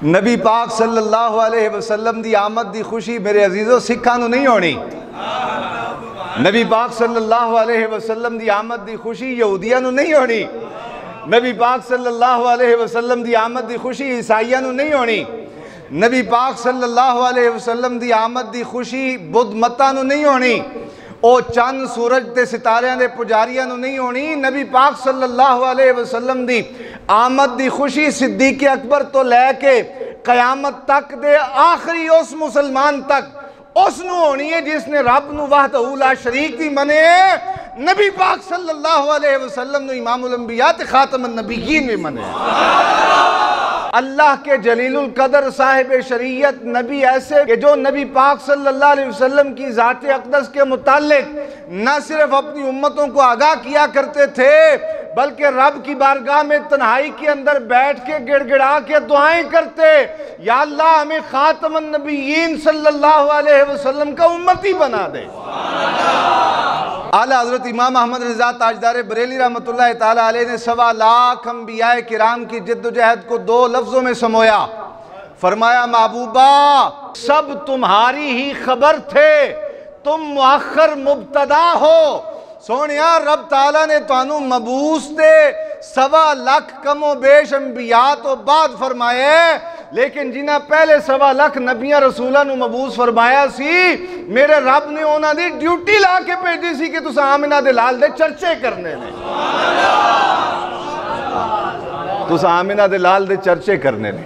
نبی پاک صلی اللہ علیہ وسلم دی آمد دی خوشی میرے عزیزو سکھاں نو نہیں ہونی۔ نبی پاک صلی اللہ علیہ وسلم دی آمد دی خوشی یہودیاں نو نہیں ہونی۔ نبی پاک صلی اللہ علیہ وسلم دی آمد دی خوشی عیسائیاں نو نہیں ہونی۔ نبی پاک صلی اللہ علیہ وسلم دی آمد دی خوشی بدھ متاں نو نہیں ہونی۔ او چند سورج تے ستاریاں دے پجاریاں نو نہیں ہونی۔ نبی پاک صلی اللہ علیہ وسلم دی آمد دی خوشی صدیق اکبر تو لے کے قیامت تک دے آخری اس مسلمان تک اس نو ہونی ہے جس نے رب نو وحدہ لا شریک دی منے۔ نبی پاک صلی اللہ علیہ وسلم نو امام الانبیاء تے خاتم النبیین بھی منے۔ اللہ کے جلیل القدر صاحب شریعت نبی ایسے کہ جو نبی پاک صلی اللہ علیہ وسلم کی ذات اقدس کے متعلق نہ صرف اپنی امتوں کو آگاہ کیا کرتے تھے بلکہ رب کی بارگاہ میں تنہائی کے اندر بیٹھ کے گڑ گڑا کے دعائیں کرتے، یا اللہ ہمیں خاتم النبیین صلی اللہ علیہ وسلم کا امتی بنا دے۔ اعلیٰ حضرت امام احمد رضا تاجدار بریلی رحمۃ اللہ تعالیٰ علیہ نے 1.25 لاکھ انبیاء کرام کی جد و جہد کو 2 لفظوں میں سمویا۔ فرمایا محبوبہ سب تمہاری ہی خبر تھے، تم مؤخر مبتدا ہو۔ سونیا رب تعالیٰ نے تانوں مبعوث تے 1.25 لاکھ کم و بیش انبیاء تو بعد فرمائے، لیکن جنہاں پہلے 1.25 لاکھ نبیاں رسولہ نو مبعوث فرمایا سی، میرے رب نے انہاں دی ڈیوٹی لا کے بھیجی سی کہ تساں آمنہ دے لال دے چرچے کرنے نے۔ تساں آمنہ دے لال دے چرچے کرنے نے۔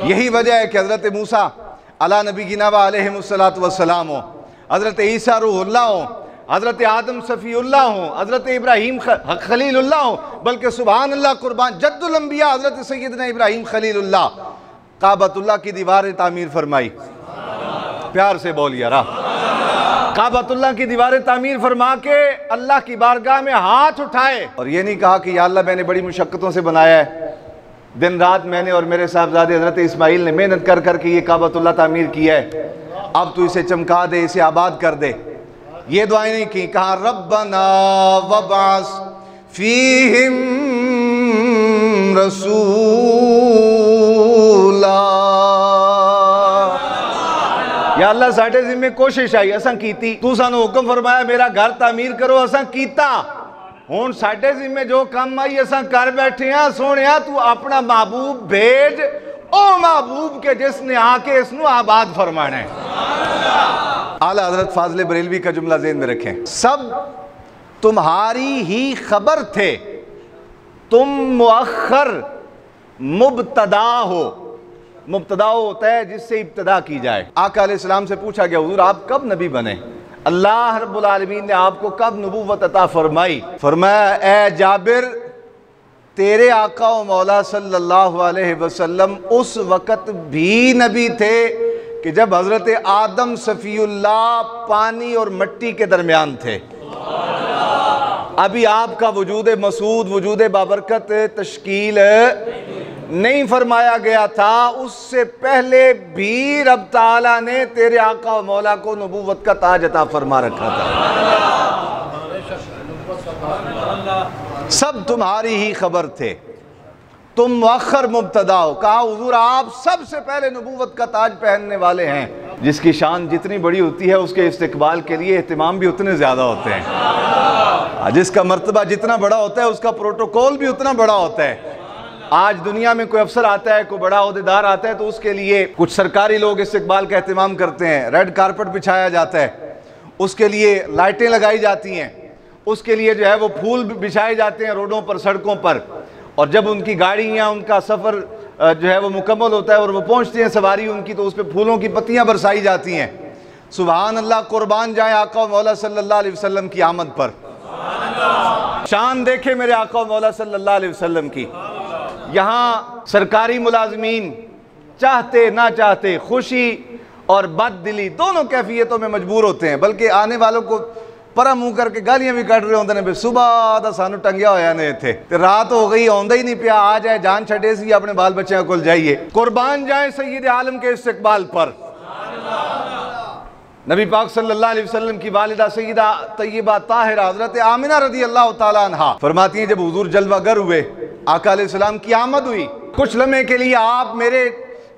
یہی وجہ ہے کہ حضرت موسیٰ علی نبینا و علیہ السلام ہو، حضرت عیسیٰ روح اللہ ہو، حضرت آدم صفی اللہ ہوں، حضرت ابراہیم خلیل اللہ ہوں، بلکہ سبحان اللہ قربان جد الانبیاء حضرت سیدنا ابراہیم خلیل اللہ کعبۃ اللہ کی دیواریں تعمیر فرمائی۔ پیار سے بولیے رہا۔ کعبۃ اللہ کی دیواریں تعمیر فرما کے اللہ کی بارگاہ میں ہاتھ اٹھائے اور یہ نہیں کہا کہ یا اللہ میں نے بڑی مشقتوں سے بنایا ہے، دن رات میں نے اور میرے صاحبزادے حضرت اسماعیل نے محنت کر کر کے یہ کعبۃ اللہ تعمیر کیا ہے، اب تو اسے چمکا دے، اسے آباد کر دے۔ یہ دعائیں نہیں کی، کہا ربنا وابعث فیہم رسولا۔ یا اللہ ساڑھے ذمہ کوشش آئی، اساں کیتی، تو سانو حکم فرمایا میرا گھر تعمیر کرو، اساں کیتا، ہون ساڑھے ذمہ جو کام آئی اساں کر بیٹھے ہیں۔ سونیا تو اپنا محبوب بھیج، او محبوب کے جس نے آ کے اس نو آباد فرمانا ہے۔ اعلیٰ حضرت فاضل بریلوی کا جملہ ذہن میں رکھیں، سب تمہاری ہی خبر تھے، تم مؤخر مبتدا ہو۔ مبتدا ہوتا ہے جس سے ابتدا کی جائے۔ آقا علیہ السلام سے پوچھا گیا حضور آپ کب نبی بنے؟ اللہ رب العالمین نے آپ کو کب نبوت عطا فرمائی؟ فرمایا اے جابر تیرے آقا و مولا صلی اللہ علیہ وسلم اس وقت بھی نبی تھے کہ جب حضرت آدم صفی اللہ پانی اور مٹی کے درمیان تھے، ابھی آپ کا وجود مسعود وجود بابرکت تشکیل نہیں فرمایا گیا تھا، اس سے پہلے بھی رب تعالیٰ نے تیرے آقا و مولا کو نبوت کا تاج عطا فرما رکھا تھا۔ سب تمہاری ہی خبر تھے، تم مؤخر مبتدا ہو۔ کہا حضور آپ سب سے پہلے نبوت کا تاج پہننے والے ہیں۔ جس کی شان جتنی بڑی ہوتی ہے اس کے استقبال کے لیے اہتمام بھی اتنے زیادہ ہوتے ہیں، جس کا مرتبہ جتنا بڑا ہوتا ہے اس کا پروٹوکول بھی اتنا بڑا ہوتا ہے۔ آج دنیا میں کوئی افسر آتا ہے، کوئی بڑا عہدیدار آتا ہے تو اس کے لیے کچھ سرکاری لوگ استقبال کا اہتمام کرتے ہیں، ریڈ کارپٹ بچھایا جاتا ہے، اس کے لیے لائٹیں لگائی جاتی ہیں، اس کے لیے جو ہے وہ پھول بچھائے جاتے ہیں روڈوں پر سڑکوں پر، اور جب ان کی گاڑیاں ان کا سفر جو ہے وہ مکمل ہوتا ہے اور وہ پہنچتی ہیں سواری ان کی تو اس پہ پھولوں کی پتیاں برسائی جاتی ہیں۔ سبحان اللہ قربان جائیں آقا و مولا صلی اللہ علیہ وسلم کی آمد پر۔ شان دیکھے میرے آقا و مولا صلی اللہ علیہ وسلم کی۔ یہاں سرکاری ملازمین چاہتے نہ چاہتے خوشی اور بد دلی دونوں کیفیتوں میں مجبور ہوتے ہیں، بلکہ آنے والوں کو پرا منہ کر کے گالیاں بھی کٹ رہے ہوندے نے، صبح دا سانو ٹنگیا ہویا نے تھے تے رات ہو گئی آندا ہی نہیں پیا، آ جائے جان چھڑے سی اپنے بال بچیاں کول جائیے۔ قربان جائیں سید عالم کے استقبال پر۔ نبی پاک صلی اللہ علیہ وسلم کی والدہ سیدہ طیبہ طاہرہ حضرت آمنہ رضی اللہ تعالیٰ عنہ فرماتی ہیں جب حضور جلوہ گر ہوئے، آقا علیہ السلام کی آمد ہوئی، کچھ لمحے کے لیے آپ میرے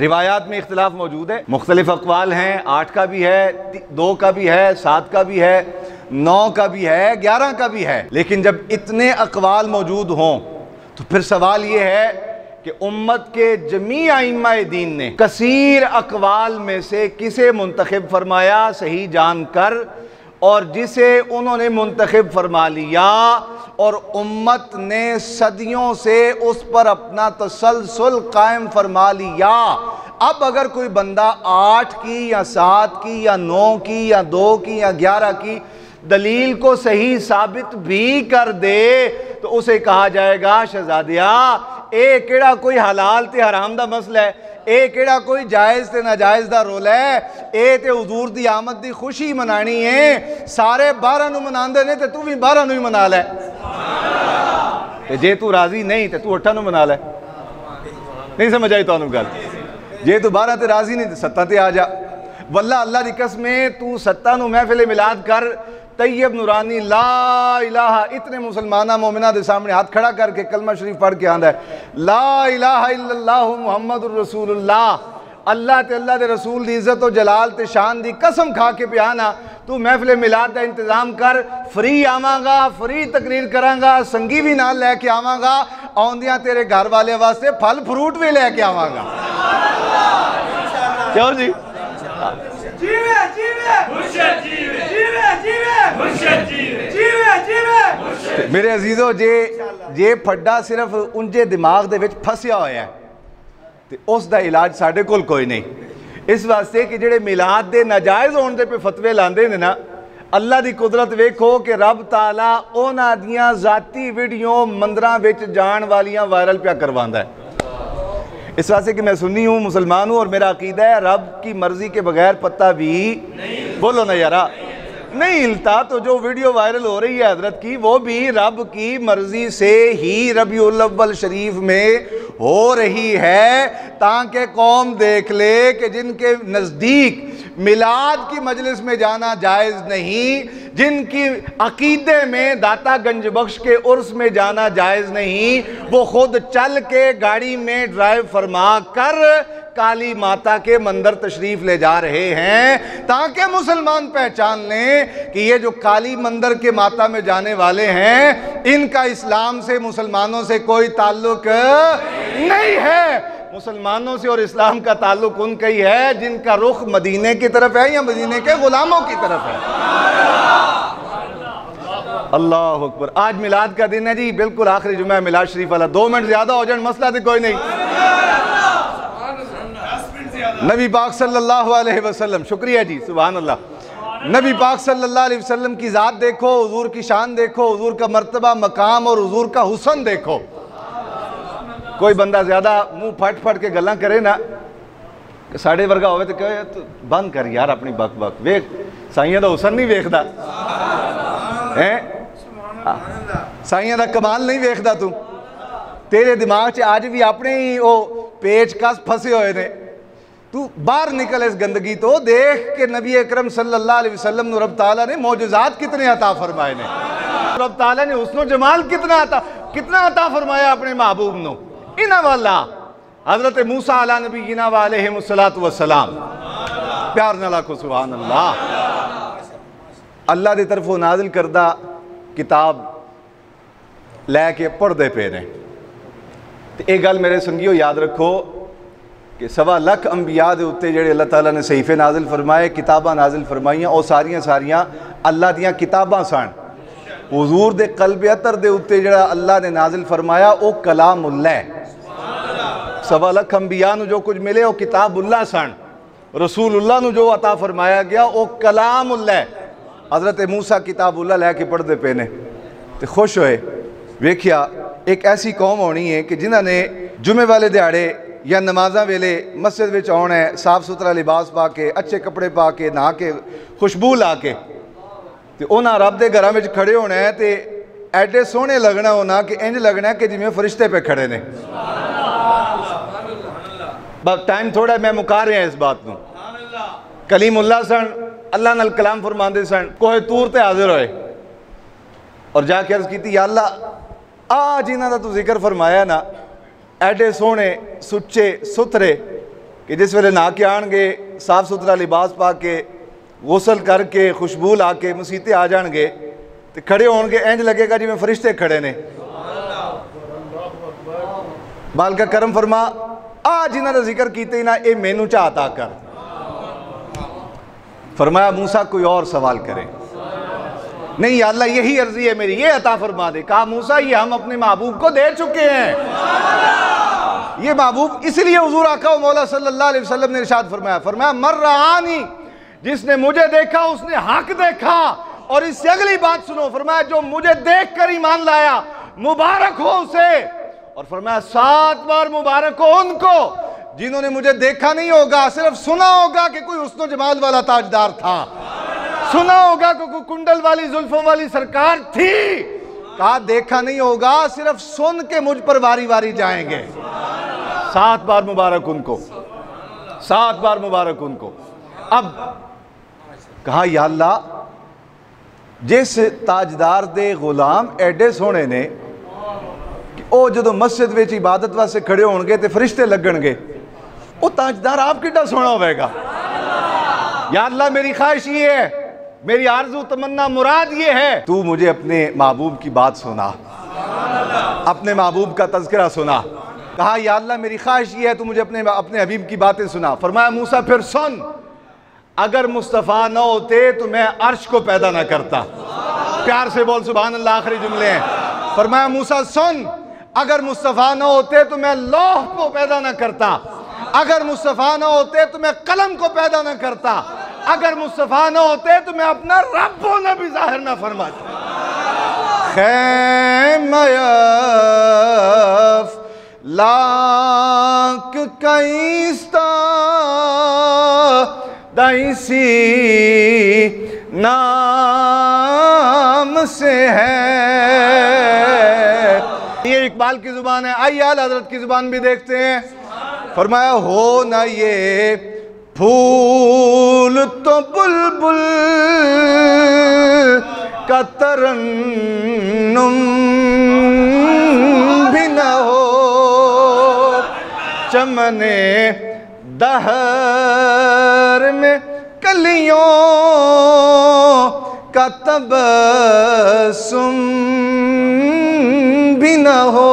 روایات میں اختلاف موجود ہے، مختلف اقوال ہیں، 8 کا بھی ہے، 2 کا بھی ہے، 7 کا بھی ہے، 9 کا بھی ہے، 11 کا بھی ہے۔ لیکن جب اتنے اقوال موجود ہوں تو پھر سوال یہ ہے کہ امت کے جمیع ائمہ دین نے کثیر اقوال میں سے کسے منتخب فرمایا صحیح جان کر، اور جسے انہوں نے منتخب فرما لیا اور امت نے صدیوں سے اس پر اپنا تسلسل قائم فرما لیا۔ اب اگر کوئی بندہ 8 کی یا 7 کی یا 9 کی یا 2 کی یا 11 کی دلیل کو صحیح ثابت بھی کر دے تو اسے کہا جائے گا شہزادیا اے کیڑا کوئی حلال تے حرام دا مسئلہ ہے، اے کیڑا کوئی جائز تے ناجائز دا رول ہے، اے تے حضور دی آمد دی خوشی منانی ہے، سارے 12 نو مناندے نے تے تو بھی 12 نو ہی منا لے، تے جے تو راضی نہیں تے تو 8 نو منا لے۔ نہیں سمجھ آئی تو انہوں گل، جے تو 12 تے راضی نہیں تے 7 تے آ جا، واللہ اللہ دی قسمیں تو 7 نو محفل میلاد کر، طیب نورانی لا الہ، اتنے مسلمانہ مومنہ دے سامنے ہاتھ کھڑا کر کے کلمہ شریف پڑھ کے آندہ ہے لا الہ الا اللہ محمد الرسول اللہ، اللہ تے اللہ دے رسول دی عزت و جلال تے شان دی قسم کھا کے پیانا، تو محفل میلاد دا انتظام کر، فری آواں گا، فری تقریر کراں گا، سنگی بھی نال لے کے آواں گا، آندیاں تیرے گھر والے واسطے پھل فروٹ بھی لے کے آواں گا۔ کیوں جی؟ جیوے جیوے مرشد جیوے جیوے جیوے مرشد جیوے جیوے جیوے۔ میرے عزیزو جے پھڈا صرف انجے دماغ دے وچ پھسیا ہویا ہے تے اس دا علاج ساڈے کول کوئی نہیں، اس واسطے کہ جڑے میلاد دے ناجائز ہون دے پہ فتوے لاندے نے نا، اللہ دی قدرت ویکھو کہ رب تعالیٰ اونا دیاں ذاتی ویڈیو مندراں وچ جان والیاں وائرل پیا کرواندا ہے۔ اس واسطے کہ میں سنی ہوں، مسلمان ہوں، اور میرا عقیدہ ہے رب کی مرضی کے بغیر پتہ بھی بولو نا یارا نہیں ہلتا، تو جو ویڈیو وائرل ہو رہی ہے حضرت کی وہ بھی رب کی مرضی سے ہی ربیع الاول شریف میں ہو رہی ہے، تاکہ قوم دیکھ لے کہ جن کے نزدیک میلاد کی مجلس میں جانا جائز نہیں، جن کی عقیدے میں داتا گنج بخش کے عرس میں جانا جائز نہیں، وہ خود چل کے گاڑی میں ڈرائیو فرما کر کالی ماتا کے مندر تشریف لے جا رہے ہیں، تاکہ مسلمان پہچان لیں کہ یہ جو کالی مندر کے ماتا میں جانے والے ہیں ان کا اسلام سے مسلمانوں سے کوئی تعلق نہیں ہے، مسلمانوں سے اور اسلام کا تعلق ان کا ہی ہے جن کا رخ مدینے کی طرف ہے یا مدینے کے غلاموں کی طرف ہے۔ اللہ اکبر۔ آج میلاد کا دن ہے جی، بالکل آخری جمعہ میلاد شریف والا، 2 منٹ زیادہ ہو جائیں مسئلہ تو کوئی نہیں۔ نبی پاک صلی اللہ علیہ وسلم، شکریہ جی، سبحان اللہ، نبی پاک صلی اللہ علیہ وسلم کی ذات دیکھو، حضور کی شان دیکھو، حضور کا مرتبہ مقام اور حضور کا حسن دیکھو۔ کوئی بندہ زیادہ منہ پھٹ پھٹ کے گلاں کرے نا، ساڑھے ورگا ہوئے تو کہے تو بند کر یار اپنی بک بک، ویک سائیاں دا حسن نہیں ویکھدا، سائیاں دا کمال نہیں ویکھدا، تیرے دماغ چ آج بھی اپنے ہی وہ پیچ کس پھسے ہوئے نے، تو باہر نکل اس گندگی تو دیکھ کہ نبی اکرم صلی اللہ علیہ وسلم نے رب تعالیٰ نے معجزات کتنے عطا فرمائے نے، رب تعالیٰ نے حسن و جمال کتنا عطا فرمایا اپنے محبوب نو، انہا والا حضرت موسیٰ علیہ نبینا و علیہ السلام، پیار نہ کو سبحان اللہ، اللہ دے طرف وہ نازل کردہ کتاب لے کے پڑھدے پہ نے، ایک گل میرے سنگیو یاد رکھو کہ 1.25 لاکھ انبیاء دے اتے جڑے اللہ تعالیٰ نے صحیفے نازل فرمائے، کتاباں نازل فرمائیاں، اور ساریاں اللہ دیاں کتاباں سن، حضور دے قلب اطہر دے اتے جڑا اللہ نے نازل فرمایا او کلام اللہ ہے، 1.25 لاکھ انبیاء نو جو کچھ ملے او کتاب اللہ سن، رسول اللہ نو جو عطا فرمایا گیا او کلام اللہ ہے۔ حضرت موسیٰ کتاب اللہ لے کے پڑھ دے پینے تے خوش ہوئے، ویکھیا ایک ایسی قوم ہونی ہے کہ جنہاں نے جمعے والے دیہاڑے یا نمازاں ویلے مسجد وچ آنا ہے، صاف ستھرا لباس پا کے، اچھے کپڑے پا کے، نہا کے، خوشبو لا کے، تے انہاں رب دے گھراں وچ کھڑے ہونا ہے تے ایڈے سونے لگنا ہونا کہ انج لگنا ہے کہ جی میں فرشتے پہ کھڑے نے۔ بس ٹائم تھوڑا ہے، میں مکا رہے ہیں اس بات کو۔ کلیم اللہ سن، اللہ نال کلام فرماندے سن، کوہ طور تے حاضر ہوئے اور جا کے عرض کیتی یا اللہ آج انہاں دا تو ذکر فرمایا نا، ایڈے سونے سچے ستھرے کہ جس ویلے نہا کے آن گے صاف ستھرا لباس پا کے غسل کر کے خوشبو لا کے مسیتے آ جان گے تو کھڑے ہون گے اینج لگے گا جی میں فرشتے کھڑے نے. مالکہ کرم فرما آج انہاں دا ذکر کیتے ہی نہ اے مینوں چاہتا کر. فرمایا موسیٰ کوئی اور سوال کرے. نہیں یا اللہ یہی عرضی ہے میری, یہ عطا فرما دے. کہا موسیٰ یہ ہم اپنے محبوب کو دے چکے ہیں. یہ محبوب اس لیے حضور آقا و مولا صلی اللہ علیہ وسلم نے ارشاد فرمایا مر رعانی, جس نے مجھے دیکھا اس نے حق دیکھا. اور اس سے اگلی بات سنو, فرمایا جو مجھے دیکھ کر ایمان لایا مبارک ہو اسے. اور فرمایا 7 بار مبارک ہو ان کو جنہوں نے مجھے دیکھا نہیں ہوگا, صرف سنا ہوگا کہ کوئی حسن و جمال والا تاجدار تھا, سنا ہوگا کہ کوئی کنڈل والی زلفوں والی سرکار تھی. کہا دیکھا نہیں ہوگا, صرف سن کے مجھ پر واری واری جائیں گے. 7 بار مبارک ان کو, 7 بار مبارک ان کو. اب کہا یا اللہ جس تاجدار دے غلام ایڈے سونے نے کہ او جدو مسجد ویچ عبادت واسے کھڑے ہون گے تے فرشتے لگن گے, او تاجدار آپ کیڈا سونا ہوئے گا. یا اللہ میری خواہش یہ ہے, میری آرزو تمنا مراد یہ ہے, تو مجھے اپنے محبوب کی بات سنا, اپنے محبوب کا تذکرہ سنا. کہا یا اللہ میری خواہش یہ ہے تو مجھے اپنے حبیب کی باتیں سنا. فرمایا موسیٰ پھر سن, اگر مصطفیٰ نہ ہوتے تو میں عرش کو پیدا نہ کرتا. پیار سے بول سبحان اللہ, آخری جملے ہیں. فرمایا موسیٰ سن, اگر مصطفیٰ نہ ہوتے تو میں لوح کو پیدا نہ کرتا, اگر مصطفیٰ نہ ہوتے تو میں قلم کو پیدا نہ کرتا, اگر مصطفیٰ نہ ہوتے تو میں اپنا رب ہونا بھی ظاہر نہ فرماتا. خیمہ لاک کئیستا دائیسی نام سے ہے. یہ اقبال کی زبان ہے. آئیے اعلیٰ حضرت کی زبان بھی دیکھتے ہیں. فرمایا ہو نہ یہ پھول تو بلبل کا ترنم بھی نہ ہو, چمن دہر میں کلیوں کا تبسم بھی نہ ہو.